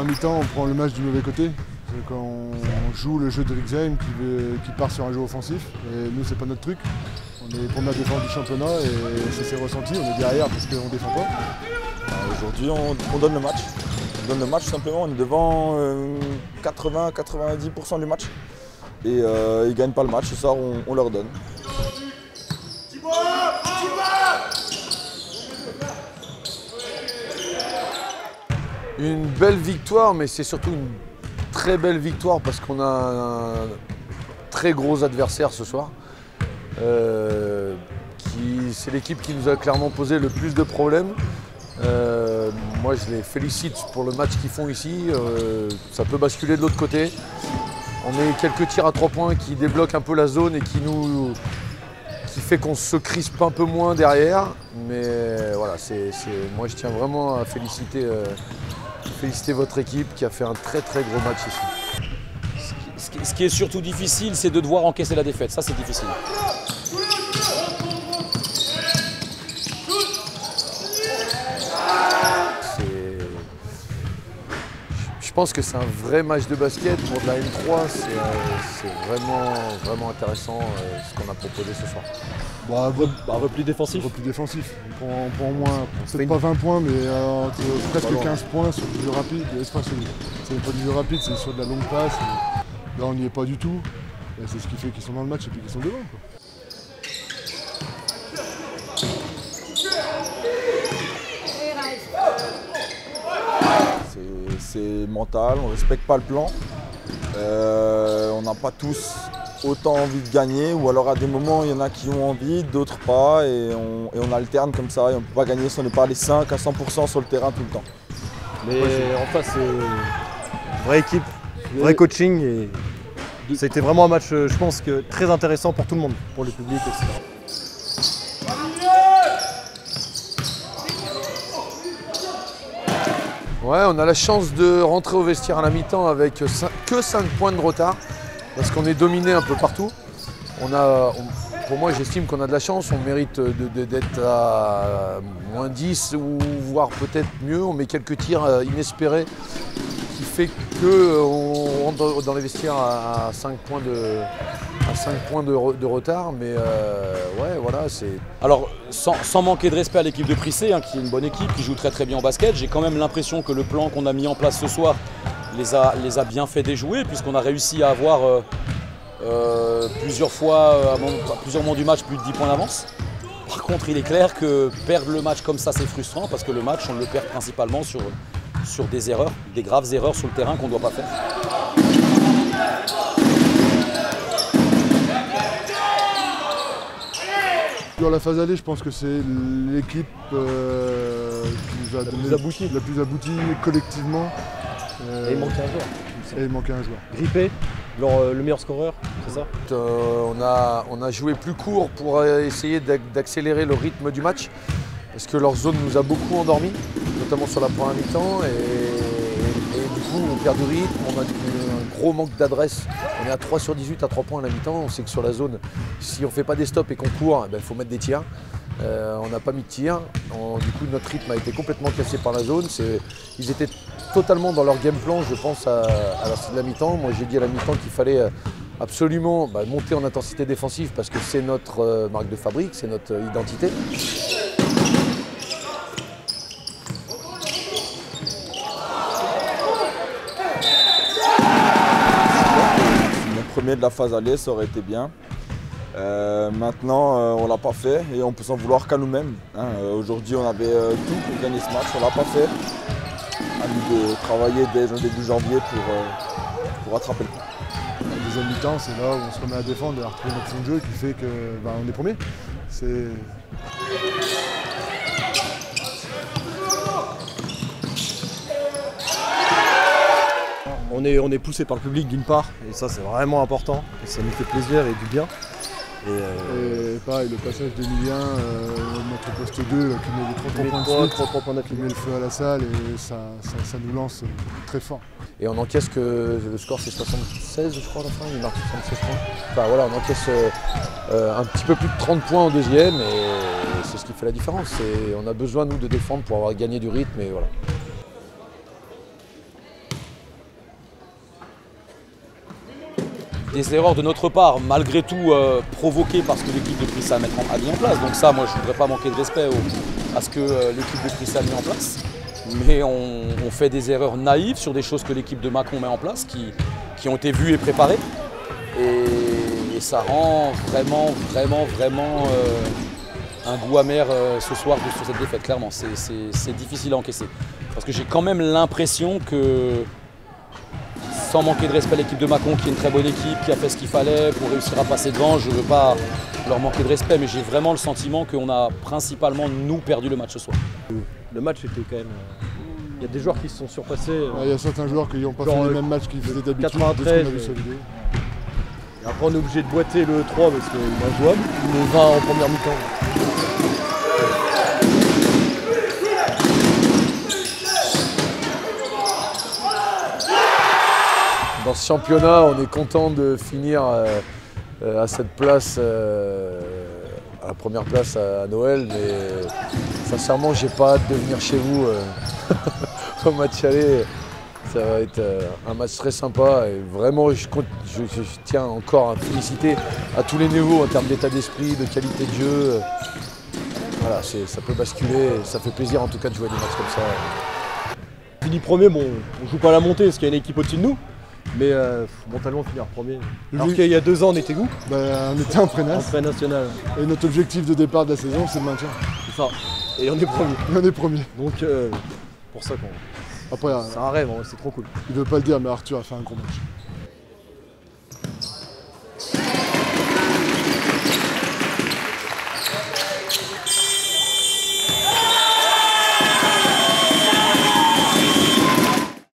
mi-temps, on prend le match du mauvais côté. Quand on joue le jeu de Rixheim qui part sur un jeu offensif, et nous c'est pas notre truc. On est première défense du championnat et ça s'est ressenti, on est derrière parce qu'on défend pas. Aujourd'hui on donne le match. On donne le match simplement, on est devant 80-90% du match. Et ils ne gagnent pas le match, et ça on leur donne. Une belle victoire, mais c'est surtout une très belle victoire parce qu'on a un très gros adversaire ce soir. C'est l'équipe qui nous a clairement posé le plus de problèmes. Moi je les félicite pour le match qu'ils font ici. Ça peut basculer de l'autre côté. On met quelques tirs à 3 points qui débloquent un peu la zone et qui fait qu'on se crispe un peu moins derrière. Mais voilà, moi je tiens vraiment à féliciter votre équipe qui a fait un très gros match ici. Ce qui est surtout difficile, c'est de devoir encaisser la défaite. Ça, c'est difficile. Je pense que c'est un vrai match de basket pour de la M3. C'est vraiment intéressant ce qu'on a proposé ce soir. Repli défensif. Repli défensif. On prend au moins, peut-être pas 20 points, mais presque 15 points sur du jeu rapide. C'est pas du jeu rapide, c'est sur de la longue passe. Là, on n'y est pas du tout. Et c'est ce qui fait qu'ils sont dans le match et puis qu'ils sont devant, quoi. C'est mental, on ne respecte pas le plan. On n'a pas tous autant envie de gagner, ou alors à des moments il y en a qui ont envie, d'autres pas, et on alterne comme ça, et on ne peut pas gagner si on n'est pas les 5 à 100% sur le terrain tout le temps. Mais en face, c'est une vraie équipe, vrai coaching, et ça a été vraiment un match, je pense, très intéressant pour tout le monde, pour le public, etc. Ouais, on a la chance de rentrer au vestiaire à la mi-temps avec que 5 points de retard parce qu'on est dominé un peu partout. Pour moi, j'estime qu'on a de la chance, on mérite d'être à moins 10 ou voire peut-être mieux. On met quelques tirs inespérés qui fait qu'on rentre dans les vestiaires à 5 points de retard. Mais ouais, voilà, c'est... Alors, sans manquer de respect à l'équipe de Prissé, qui est une bonne équipe, qui joue très bien au basket, j'ai quand même l'impression que le plan qu'on a mis en place ce soir les a bien fait déjouer, puisqu'on a réussi à avoir plusieurs fois, à plusieurs moments du match, plus de 10 points d'avance. Par contre, il est clair que perdre le match comme ça, c'est frustrant, parce que le match, on le perd principalement sur des erreurs, des graves erreurs sur le terrain qu'on ne doit pas faire. Dans la phase aller, je pense que c'est l'équipe qui nous a donné la plus aboutie collectivement. Et il manquait un joueur. Et il manquait un joueur. Grippé, le meilleur scoreur, c'est ça? On a joué plus court pour essayer d'accélérer le rythme du match parce que leur zone nous a beaucoup endormis, notamment sur la première mi-temps. Et du coup, on perd du rythme, on a un gros manque d'adresse. On est à 3 sur 18 à 3 points à la mi-temps. On sait que sur la zone, si on ne fait pas des stops et qu'on court, il faut mettre des tirs. On n'a pas mis de tir. Du coup, notre rythme a été complètement cassé par la zone. Ils étaient totalement dans leur game plan, je pense, à la mi-temps. Moi, j'ai dit à la mi-temps qu'il fallait absolument monter en intensité défensive parce que c'est notre marque de fabrique, c'est notre identité. Premier de la phase aller, ça aurait été bien. Maintenant, on ne l'a pas fait et on peut s'en vouloir qu'à nous-mêmes. Aujourd'hui, on avait tout pour gagner ce match, on ne l'a pas fait. À nous de travailler dès le début janvier pour rattraper le coup. La deuxième mi-temps, c'est là où on se remet à défendre et à retrouver notre fond de jeu qui fait qu'on est premier. On est poussé par le public d'une part, et ça c'est vraiment important, et ça nous fait plaisir et du bien. Et pareil, le passage d'Emilien, notre poste 2, qui met les 3 points qui met le feu à la salle, et ça nous lance très fort. Et on encaisse que le score c'est 76 je crois à la fin, il marque 76 points. Enfin voilà, on encaisse un petit peu plus de 30 points en deuxième et c'est ce qui fait la différence. On a besoin nous de défendre pour avoir gagné du rythme et voilà. des erreurs de notre part, malgré tout provoquées parce que l'équipe de Prissa a mis en place. Donc ça, moi, je ne voudrais pas manquer de respect à ce que l'équipe de Prissa a mis en place. Mais on fait des erreurs naïves sur des choses que l'équipe de Mâcon met en place, qui ont été vues et préparées. Et ça rend vraiment un goût amer ce soir sur cette défaite, clairement. C'est difficile à encaisser. Parce que j'ai quand même l'impression que, sans manquer de respect à l'équipe de Mâcon, qui est une très bonne équipe, qui a fait ce qu'il fallait pour réussir à passer devant, je ne veux pas leur manquer de respect, mais j'ai vraiment le sentiment qu'on a principalement, nous, perdu le match ce soir. Le match était quand même... Il y a des joueurs qui se sont surpassés. Il y a certains joueurs qui n'ont pas fait les mêmes matchs qu'ils faisaient d'habitude, de ce qu'on a vu sur la vidéo. Et après on est obligé de boiter le 3 parce qu'il est injouable, le 20 en première mi-temps. Dans ce championnat, on est content de finir à cette place, à la première place à Noël, mais sincèrement, j'ai pas hâte de venir chez vous au match aller. Ça va être un match très sympa et vraiment, je tiens encore à féliciter à tous les niveaux en termes d'état d'esprit, de qualité de jeu. Voilà, ça peut basculer, ça fait plaisir en tout cas de jouer des matchs comme ça. On finit premier, bon, on joue pas à la montée parce qu'il y a une équipe au-dessus de nous. Mais mentalement finir premier. Alors qu'il y a 2 ans on était où? On était en pré-nas. En pré-national. Et notre objectif de départ de la saison, c'est le maintien. C'est ça. Et on est premier. Et on est premier. Donc pour ça qu'on. Après, c'est un rêve, c'est trop cool. Il veut pas le dire, mais Arthur a fait un gros match.